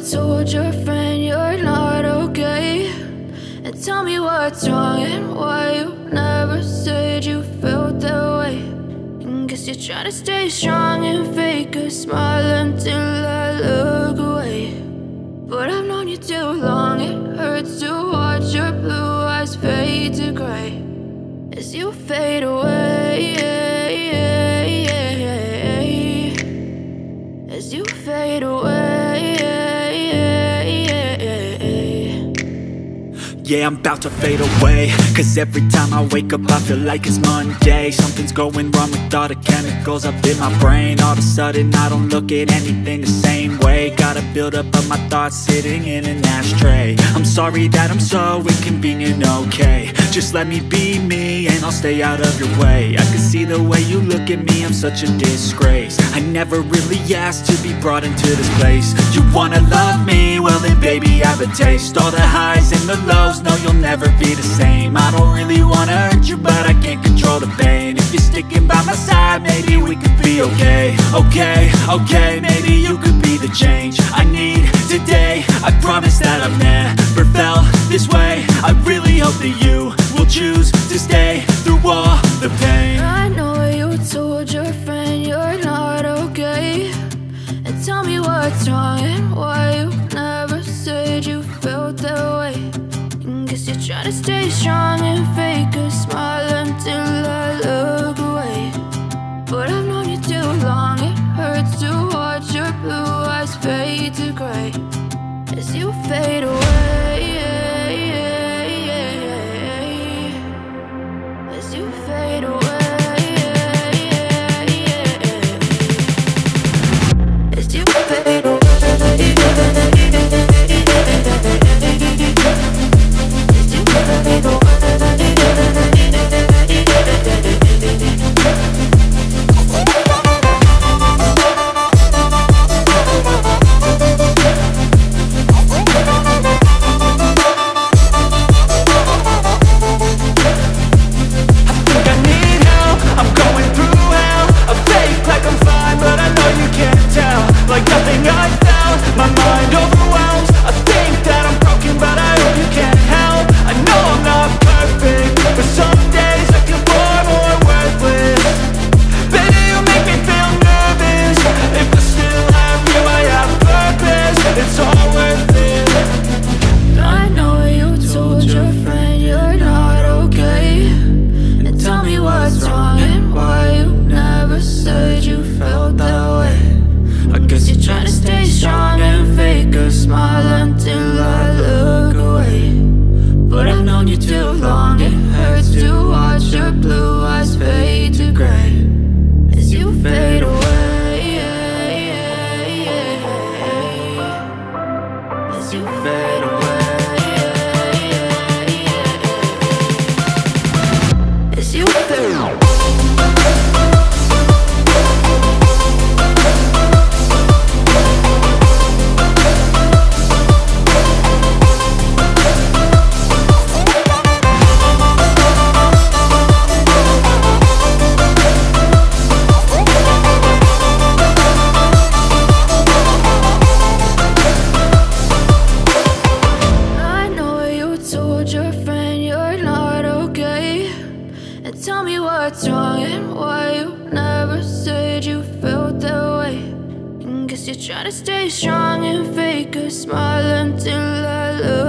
told your friend you're not okay? And tell me what's wrong and why you never said you felt that way. And guess you're trying to stay strong and fake a smile until I look away. But I've known you too long, it hurts to watch your blue eyes fade to gray as you fade away, as you fade away. Yeah, I'm about to fade away, cause every time I wake up I feel like it's Monday. Something's going wrong with all the chemicals up in my brain. All of a sudden I don't look at anything the same way. Got a buildup of my thoughts sitting in an ashtray. I'm sorry that I'm so inconvenient, okay? Just let me be me and I'll stay out of your way. I can see the way you look at me, I'm such a disgrace. I never really asked to be brought into this place. You wanna love me? Well then baby, have a taste. All the highs and the lows, no, you'll never be the same. I don't really wanna hurt you, but I can't control the pain. If you're sticking by my side, maybe we could be okay. Okay, maybe you could be the change I need today. I promise that I've never felt this way. I really hope that you will choose to stay through all the pain. I know you told your friend you're not okay. And tell me what's wrong and why you never said you felt that way. Guess you're trying to stay strong and fake a smile until I look away. But I've known you too long, it hurts to watch your blue eyes fade to gray as you fade away, as you fade away, as you fade away. Trying to stay strong and fake a smile until I look